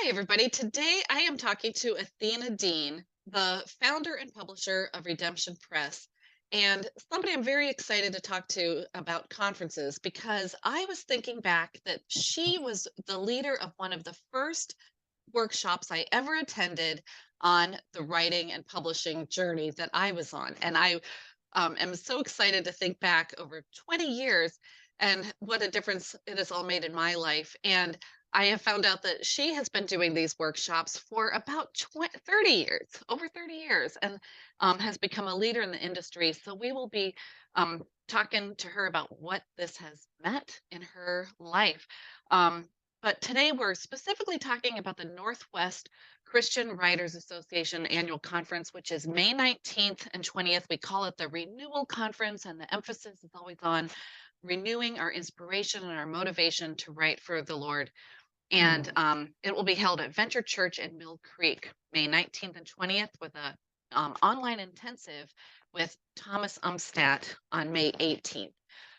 Hi, everybody. Today I am talking to Athena Dean, the founder and publisher of Redemption Press, and somebody I'm very excited to talk to about conferences because I was thinking back that she was the leader of one of the first workshops I ever attended on the writing and publishing journey that I was on. And I am so excited to think back over 20 years and what a difference it has all made in my life. And I have found out that she has been doing these workshops for about 20, 30 years, over 30 years, and has become a leader in the industry. So we will be talking to her about what this has meant in her life. Um, but today we're specifically talking about the Northwest Christian Writers Association annual conference, which is May 19th and 20th. We call it the Renewal Conference, and the emphasis is always on renewing our inspiration and our motivation to write for the Lord. And it will be held at Venture Church in Mill Creek, May 19th and 20th, with a online intensive with Thomas Umstadt on May 18th.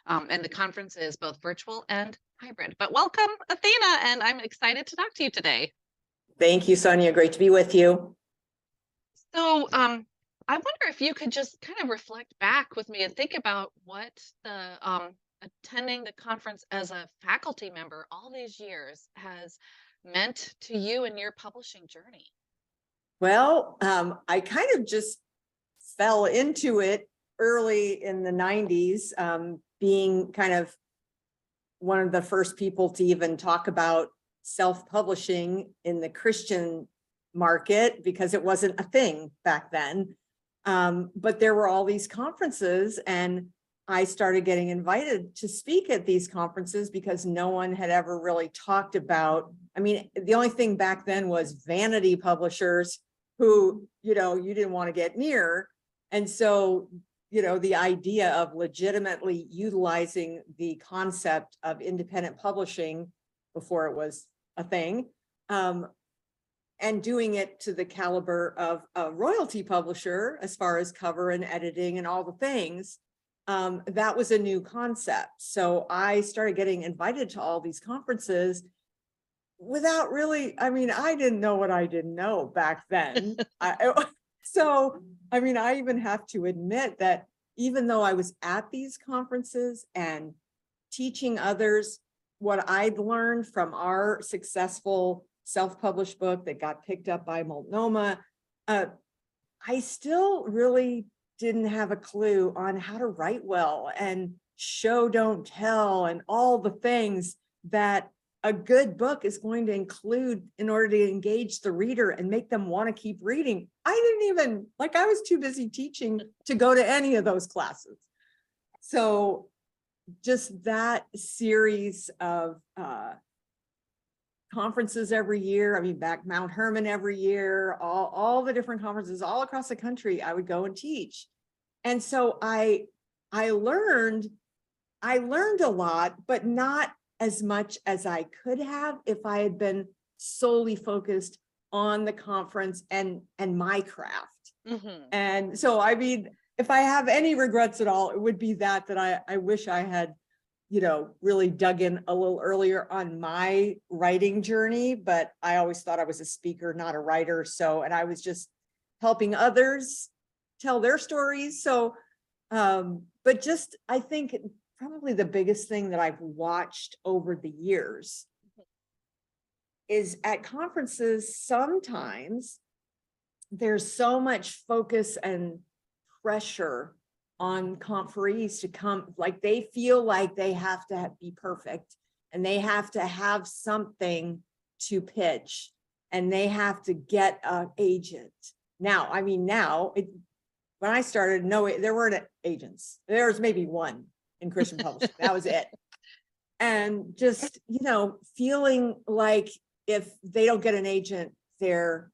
And the conference is both virtual and hybrid. But welcome, Athena, and I'm excited to talk to you today. Thank you, Sonja. Great to be with you. So I wonder if you could just kind of reflect back with me and think about what the attending the conference as a faculty member all these years has meant to you and your publishing journey. Well, I kind of just fell into it early in the 90s, being kind of one of the first people to even talk about self-publishing in the Christian market because it wasn't a thing back then. But there were all these conferences, and I started getting invited to speak at these conferences because no one had ever really talked about, I mean, the only thing back then was vanity publishers who, you didn't want to get near. And so, the idea of legitimately utilizing the concept of independent publishing before it was a thing, and doing it to the caliber of a royalty publisher as far as cover and editing and all the things, that was a new concept. So I started getting invited to all these conferences without really, I didn't know what I didn't know back then. I even have to admit that even though I was at these conferences and teaching others what I'd learned from our successful self-published book that got picked up by Multnomah, I still really didn't have a clue on how to write well and show, don't tell, and all the things that a good book is going to include in order to engage the reader and make them want to keep reading. I was too busy teaching to go to any of those classes. So just that series of conferences every year, back Mount Herman every year, all the different conferences all across the country, I would go and teach. And so I learned a lot, but not as much as I could have if I had been solely focused on the conference and my craft. Mm-hmm. And so, if I have any regrets at all, it would be that I wish I had, really dug in a little earlier on my writing journey, but I always thought I was a speaker, not a writer. So, and I was just helping others tell their stories. So, but just, I think probably the biggest thing that I've watched over the years is at conferences, sometimes there's so much focus and pressure on conferees to come, like they feel like they have to be perfect and they have to have something to pitch and they have to get an agent. Now, when I started, no, there weren't agents. There was maybe one in Christian publishing. That was it. And just, feeling like if they don't get an agent, they're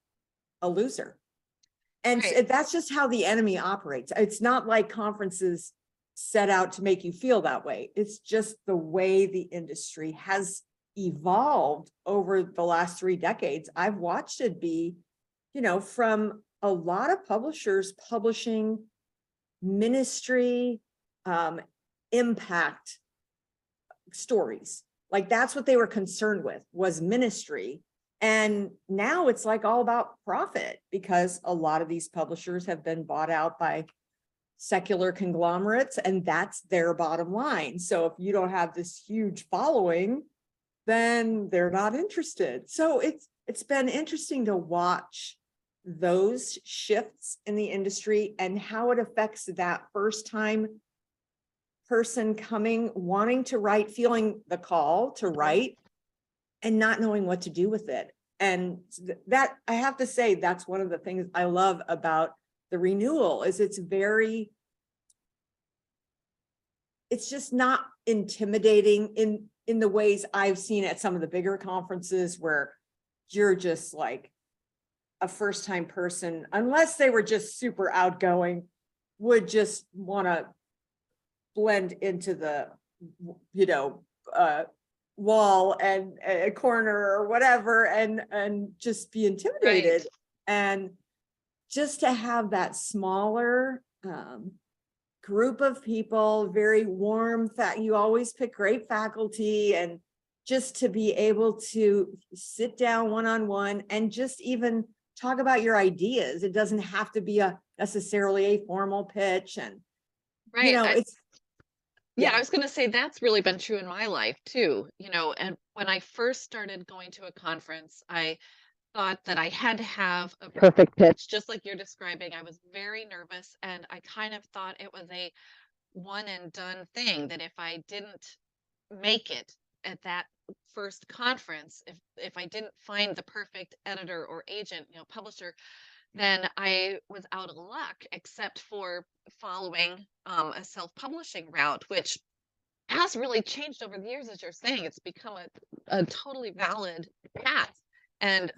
a loser. And right. That's just how the enemy operates. It's not like conferences set out to make you feel that way. It's just the way the industry has evolved over the last 3 decades. I've watched it be, from a lot of publishers publishing ministry, impact stories. Like that's what they were concerned with, was ministry. And now it's like all about profit, because a lot of these publishers have been bought out by secular conglomerates, and that's their bottom line. So if you don't have this huge following, then they're not interested. So it's been interesting to watch those shifts in the industry and how it affects that first time person coming, wanting to write, feeling the call to write and not knowing what to do with it. And that, I have to say, that's one of the things I love about the Renewal, is it's just not intimidating in the ways I've seen at some of the bigger conferences, where you're just like a first time person, unless they were just super outgoing, would just want to blend into the, you know, wall and a corner or whatever, and just be intimidated. Right. And just to have that smaller group of people, very warm, you always pick great faculty, and just to be able to sit down one-on-one and just even talk about your ideas. It doesn't have to be necessarily a formal pitch. And, you Right. know, it's, Yeah, yeah, I was going to say that's really been true in my life too, and when I first started going to a conference, I thought that I had to have a perfect pitch, just like you're describing. I was very nervous, and I kind of thought it was a one and done thing, that if I didn't make it at that first conference, if I didn't find the perfect editor or agent, publisher, then I was out of luck, except for following a self-publishing route, which has really changed over the years. As you're saying, it's become a totally valid path, and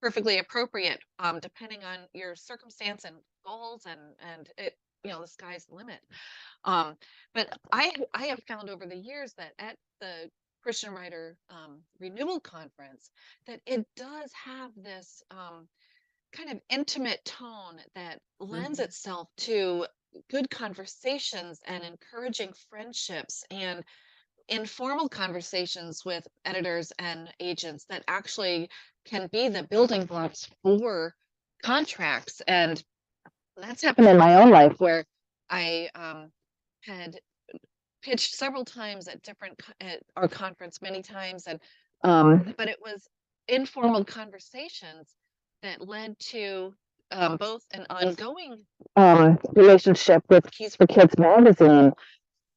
perfectly appropriate, depending on your circumstance and goals, and the sky's the limit. But I have found over the years that at the Christian Writer Renewal Conference, that it does have this kind of intimate tone that lends mhm, itself to good conversations and encouraging friendships and informal conversations with editors and agents that actually can be the building blocks for contracts. And that's happened in my own life, where I had pitched several times at at our conference, many times, and but it was informal conversations that led to both an ongoing relationship with Keys for Kids magazine,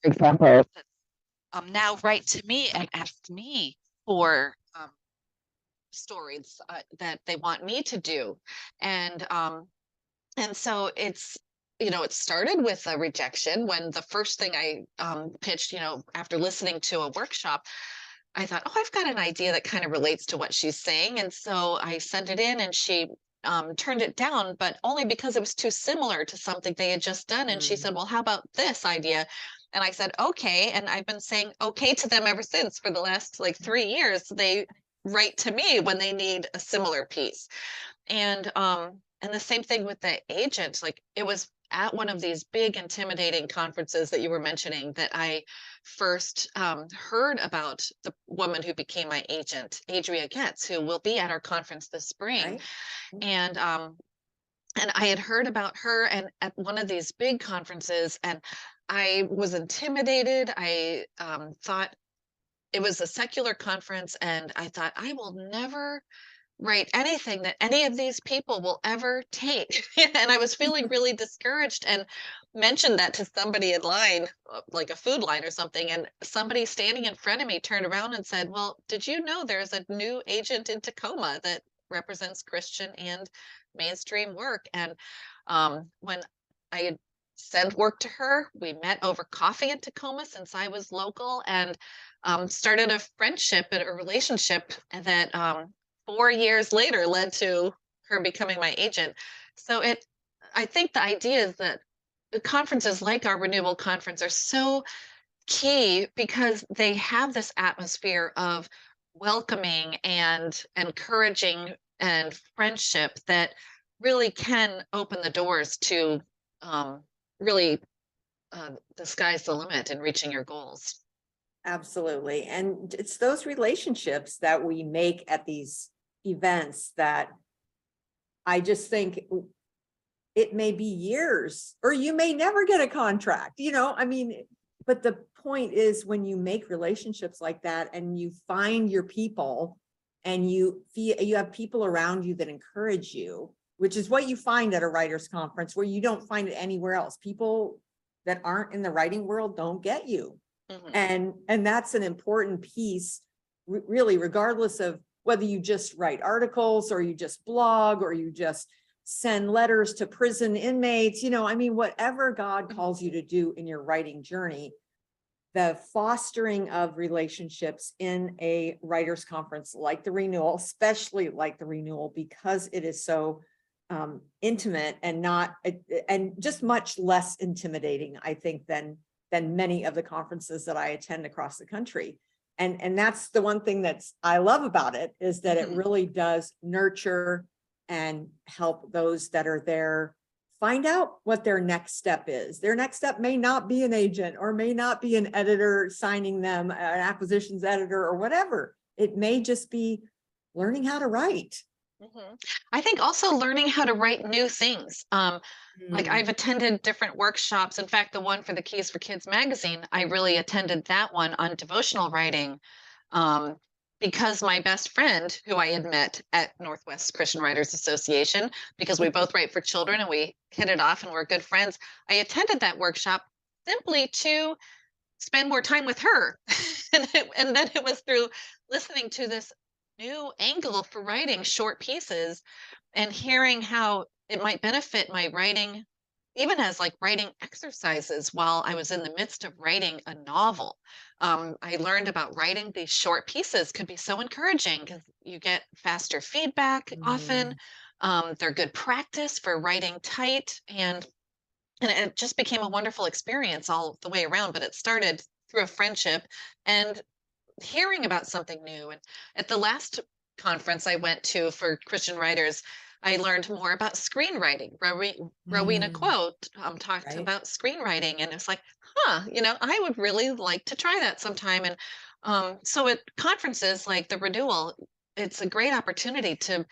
for example, that now write to me and ask me for stories that they want me to do, and so it started with a rejection when the first thing I pitched, after listening to a workshop, I thought, oh, I've got an idea that kind of relates to what she's saying. And so I sent it in, and she turned it down, but only because it was too similar to something they had just done. And she mm, said, well, how about this idea? And I said, okay. And I've been saying okay to them ever since. For the last like 3 years, they write to me when they need a similar piece. And the same thing with the agent. Like, it was at one of these big intimidating conferences that you were mentioning that I first heard about the woman who became my agent, Adria Getz, who will be at our conference this spring. right. And I had heard about her and at one of these big conferences, and I was intimidated. I thought it was a secular conference, and I thought, I will never write anything that any of these people will ever take. And I was feeling really discouraged, and mentioned that to somebody in line, like a food line or something. And somebody standing in front of me turned around and said, well, did you know there's a new agent in Tacoma that represents Christian and mainstream work? And when I had sent work to her, we met over coffee in Tacoma, since I was local, and started a friendship and a relationship that 4 years later led to her becoming my agent. So I think the idea is that the conferences like our Renewal Conference are so key, because they have this atmosphere of welcoming and encouraging and friendship that really can open the doors to really the sky's the limit in reaching your goals. Absolutely. And it's those relationships that we make at these events that I just think it may be years, or you may never get a contract, I mean, but the point is, when you make relationships like that and you find your people and you have people around you that encourage you, which is what you find at a writers conference, where you don't find it anywhere else. People that aren't in the writing world don't get you. And that's an important piece, really, regardless of whether you just write articles or you just blog or you just send letters to prison inmates, I mean, whatever God calls you to do in your writing journey, the fostering of relationships in a writers conference like the Renewal, especially like the Renewal, because it is so intimate and just much less intimidating, I think, than many of the conferences that I attend across the country. And that's the one thing I love about it, is that it really does nurture and help those that are there find out what their next step is. Their next step may not be an agent, or may not be an editor signing them, an acquisitions editor, or whatever. It may just be learning how to write. I think also learning how to write new things. Like, I've attended different workshops. In fact, the one for the Keys for Kids magazine, I really attended that one on devotional writing, because my best friend, who I had met at Northwest Christian Writers Association, because we both write for children and we hit it off and we're good friends, I attended that workshop simply to spend more time with her. And then it was through listening to this new angle for writing short pieces and hearing how it might benefit my writing, even as like writing exercises while I was in the midst of writing a novel. I learned about writing these short pieces could be so encouraging because you get faster feedback often. They're good practice for writing tight, and it just became a wonderful experience all the way around. But it started through a friendship and hearing about something new. And at the last conference I went to for Christian writers, I learned more about screenwriting. Rowena Quote talked Right. about screenwriting, and it's like, I would really like to try that sometime. And so at conferences like the Renewal, it's a great opportunity to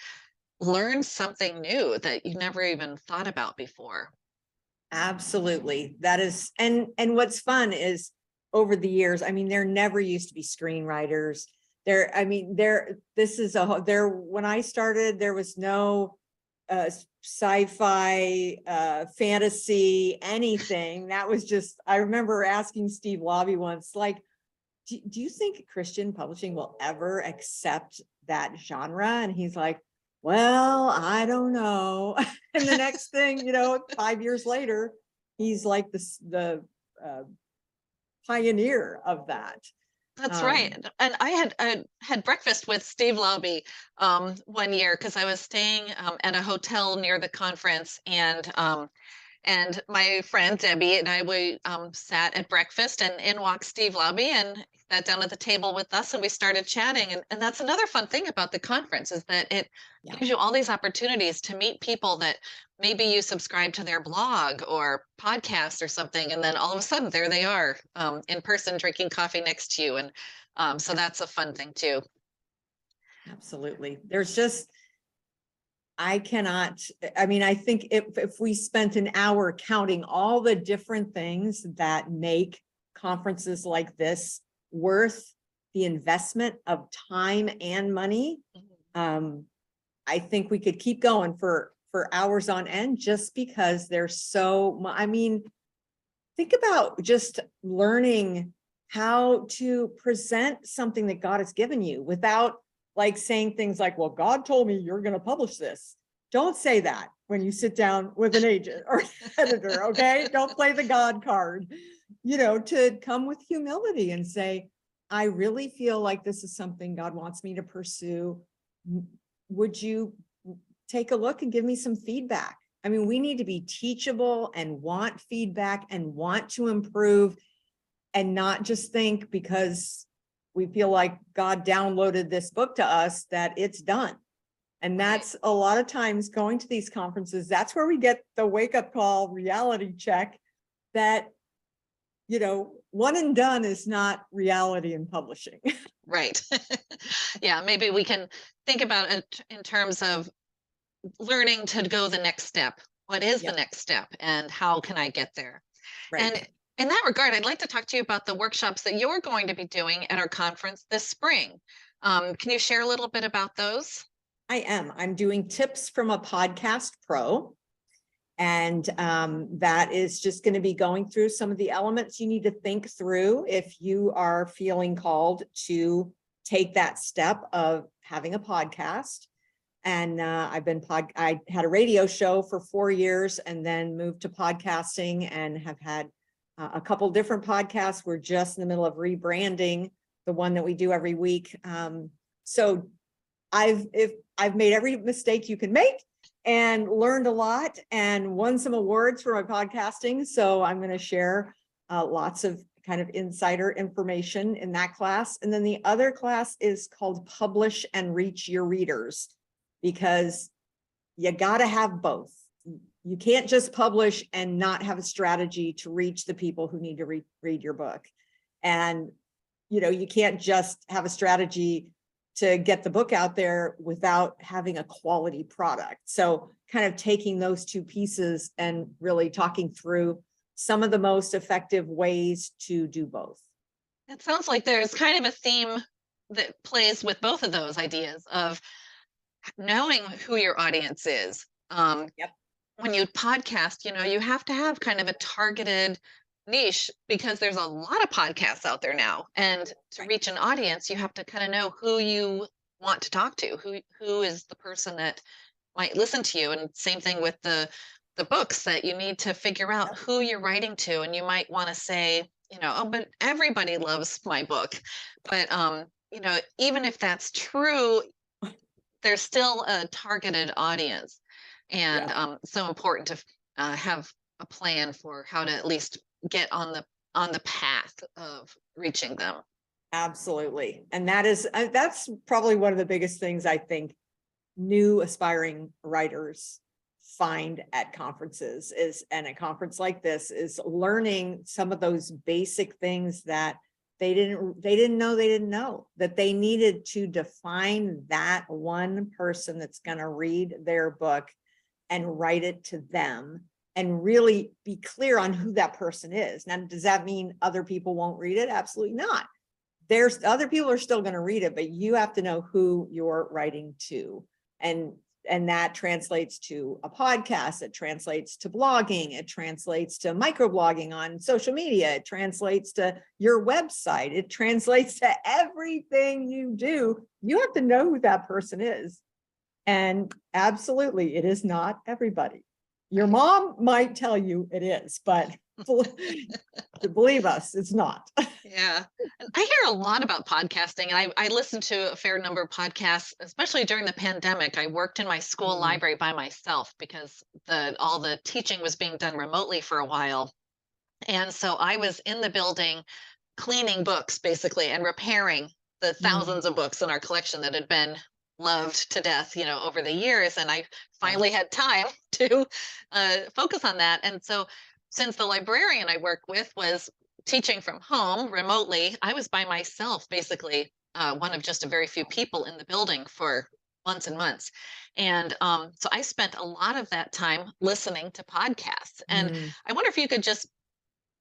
learn something new that you never even thought about before. Absolutely. That is, and what's fun is, over the years, I mean, there never used to be screenwriters. When I started, there was no sci-fi, fantasy, anything. That was just, I remember asking Steve Lobby once, like, do you think Christian publishing will ever accept that genre? And he's like, well, I don't know. And the next thing, 5 years later, he's like the pioneer of that. That's right. And I had breakfast with Steve Lobby one year because I was staying at a hotel near the conference, and my friend Debbie and we sat at breakfast, and in walked Steve Lobby and sat down at the table with us, and we started chatting. And that's another fun thing about the conference, is that it gives you all these opportunities to meet people that maybe you subscribe to their blog or podcast or something, and then all of a sudden there they are in person drinking coffee next to you. And so that's a fun thing too. Absolutely. There's just, I think if we spent an hour counting all the different things that make conferences like this worth the investment of time and money, I think we could keep going for hours on end, just because there's think about just learning how to present something that God has given you without like saying things like, well, God told me you're going to publish this. Don't say that when you sit down with an agent or editor, okay? Don't play the God card, to come with humility and say, I really feel like this is something God wants me to pursue. Would you take a look and give me some feedback? I mean, we need to be teachable and want feedback and want to improve, and not just think because we feel like God downloaded this book to us that it's done. And that's a lot of times going to these conferences, that's where we get the wake up call reality check that, one and done is not reality in publishing. Right. Yeah, maybe we can think about it in terms of learning to go the next step. What is the Yep, next step and how can I get there? right. And in that regard, I'd like to talk to you about the workshops that you're going to be doing at our conference this spring. Can you share a little bit about those? I am. I'm doing tips from a podcast pro. And that is just going to be going through some of the elements you need to think through if you are feeling called to take that step of having a podcast. And I had a radio show for 4 years and then moved to podcasting and have had a couple different podcasts. We're just in the middle of rebranding the one that we do every week. So I've made every mistake you can make and learned a lot and won some awards for my podcasting. So I'm going to share lots of kind of insider information in that class. And then the other class is called Publish and Reach Your Readers, because you got to have both. You can't just publish and not have a strategy to reach the people who need to read your book. And, you can't just have a strategy to get the book out there without having a quality product. So kind of taking those two pieces and really talking through some of the most effective ways to do both. It sounds like there's kind of a theme that plays with both of those ideas of knowing who your audience is. Yep. When you podcast, you have to have kind of a targeted niche because there's a lot of podcasts out there now. And to Right. reach an audience, you have to kind of know who you want to talk to, who is the person that might listen to you. And same thing with the books, that you need to figure out Yep. who you're writing to. And you might want to say, oh, but everybody loves my book. But even if that's true, there's still a targeted audience, and Yep. so important to have a plan for how to at least get on the path of reaching them. Absolutely. And that's probably one of the biggest things I think new aspiring writers find at conferences and a conference like this is learning some of those basic things that they didn't know that they needed to define that one person that's going to read their book and write it to them and really be clear on who that person is. Now, does that mean other people won't read it? Absolutely not. There's other people are still going to read it, but you have to know who you're writing to. And that translates to a podcast, it translates to blogging, it translates to microblogging on social media, it translates to your website, it translates to everything you do. You have to know who that person is. And absolutely, it is not everybody. Your mom might tell you it is, but believe us, it's not. Yeah. And I hear a lot about podcasting, and I listen to a fair number of podcasts, especially during the pandemic. I worked in my school Mm, library by myself because all the teaching was being done remotely for a while. And so I was in the building cleaning books basically and repairing the mm, thousands of books in our collection that had been loved to death, over the years. And I yeah. finally had time to focus on that. And so, since the librarian I worked with was teaching from home remotely, I was by myself, basically one of just a very few people in the building for months and months. And so I spent a lot of that time listening to podcasts. And Mm. I wonder if you could just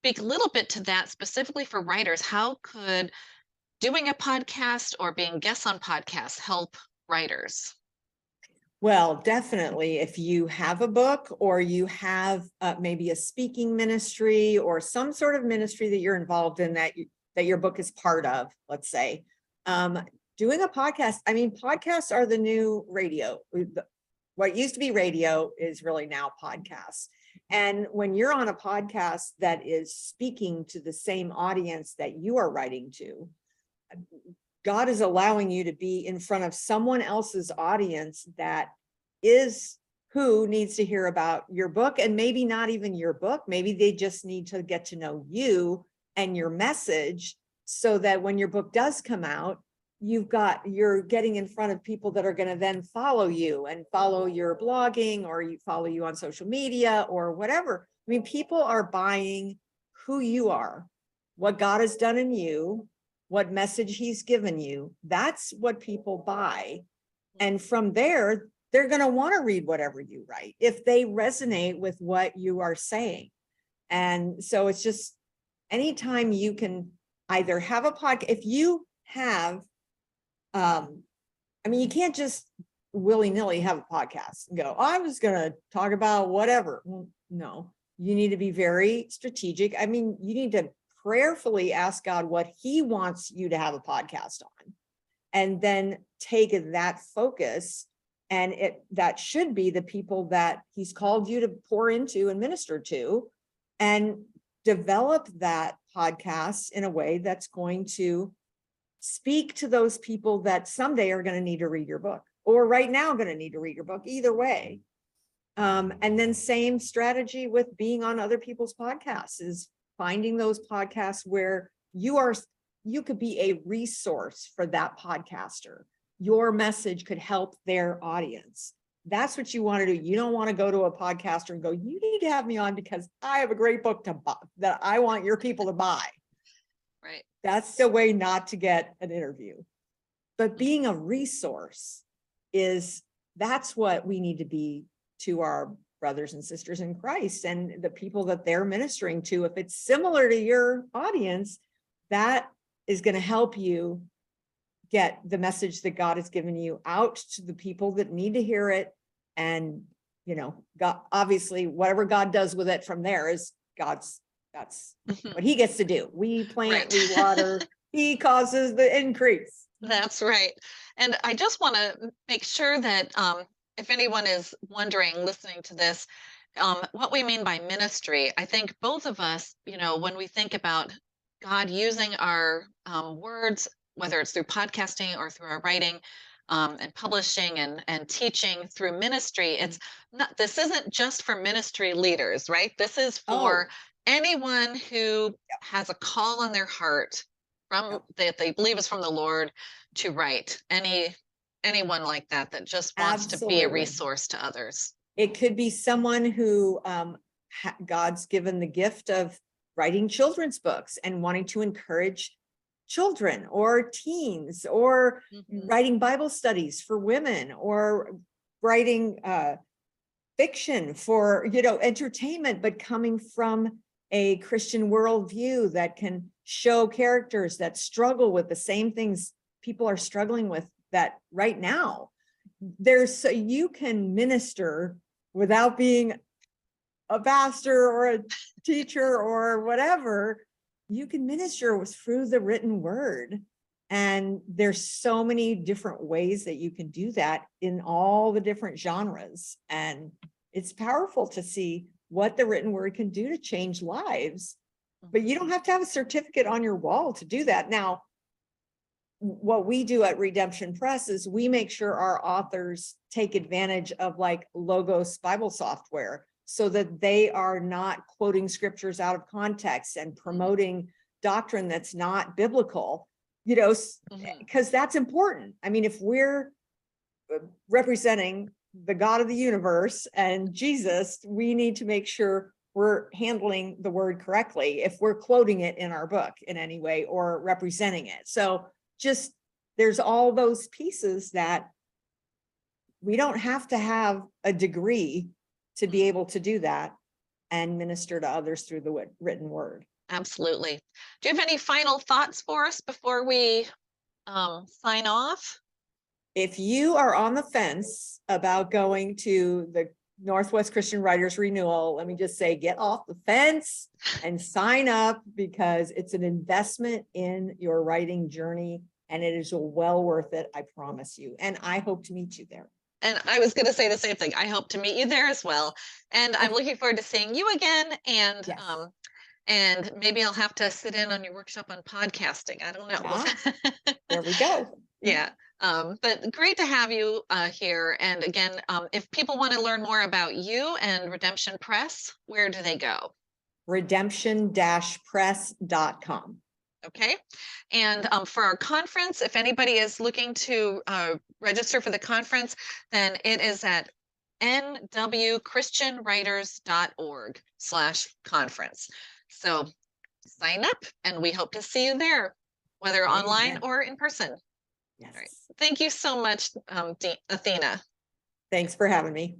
speak a little bit to that specifically for writers. How could doing a podcast or being guests on podcasts help writers? Well, definitely. If you have a book or you have maybe a speaking ministry or some sort of ministry that you're involved in that your book is part of, let's say, um, doing a podcast. I mean, podcasts are the new radio. What used to be radio is really now podcasts. And when you're on a podcast that is speaking to the same audience that you are writing to, God is allowing you to be in front of someone else's audience that is who needs to hear about your book, and maybe not even your book. Maybe they just need to get to know you and your message so that when your book does come out, you're getting in front of people that are going to then follow you and follow your blogging, or you follow you on social media or whatever. I mean, people are buying who you are, what God has done in you, what message he's given you, that's what people buy. And from there, they're going to want to read whatever you write if they resonate with what you are saying. And so it's just anytime you can either have a podcast, if you have, I mean, you can't just willy-nilly have a podcast and go, oh, I was going to talk about whatever. Well, no, you need to be very strategic. I mean, you need to prayerfully ask God what he wants you to have a podcast on, and then take that focus. And that should be the people that he's called you to pour into and minister to, and develop that podcast in a way that's going to speak to those people that someday are going to need to read your book, or right now going to need to read your book, either way. And then same strategy with being on other people's podcasts, is finding those podcasts where you could be a resource for that podcaster. Your message could help their audience. That's what you want to do. You don't want to go to a podcaster and go, you need to have me on because I have a great book to buy that I want your people to buy. Right. That's the way not to get an interview. But being a resource that's what we need to be to our brothers and sisters in Christ and the people that they're ministering to. If it's similar to your audience, that is going to help you get the message that God has given you out to the people that need to hear it. And, God, obviously, whatever God does with it from there is that's what he gets to do. We plant, we water, he causes the increase. That's right. And I just want to make sure that if anyone is wondering, listening to this, what we mean by ministry, I think both of us, when we think about God using our words, whether it's through podcasting or through our writing and publishing and teaching through ministry, it's not, this isn't just for ministry leaders, right? This is for anyone who has a call on their heart that they believe is from the Lord to write. Anyone like that just wants to be a resource to others. It could be someone who God's given the gift of writing children's books and wanting to encourage children or teens, or writing Bible studies for women, or writing fiction for, entertainment, but coming from a Christian worldview that can show characters that struggle with the same things people are struggling with that right now. So you can minister without being a pastor or a teacher or whatever. You can minister through the written word. And there's so many different ways that you can do that in all the different genres. And it's powerful to see what the written word can do to change lives. But you don't have to have a certificate on your wall to do that. Now, what we do at Redemption Press is we make sure our authors take advantage of like Logos Bible software, so that they are not quoting scriptures out of context and promoting doctrine that's not biblical, because that's important. I mean, if we're representing the God of the universe and Jesus, we need to make sure we're handling the word correctly if we're quoting it in our book in any way or representing it. So just there's all those pieces that we don't have to have a degree to be able to do that and minister to others through the written word. Absolutely. Do you have any final thoughts for us before we sign off? If you are on the fence about going to the Northwest Christian Writers Renewal, let me just say, get off the fence and sign up, because it's an investment in your writing journey, and it is well worth it. I promise you. And I hope to meet you there. And I was going to say the same thing. I hope to meet you there as well. And I'm looking forward to seeing you again. And yes. And maybe I'll have to sit in on your workshop on podcasting. I don't know. There we go. Yeah. But great to have you here. And again, if people want to learn more about you and Redemption Press, where do they go? redemption-press.com. Okay. And for our conference, if anybody is looking to register for the conference, then it is at nwchristianwriters.org/conference. So sign up, and we hope to see you there. whether online Amen. or in person. Yes. All right. Thank you so much, Athena. Thanks for having me.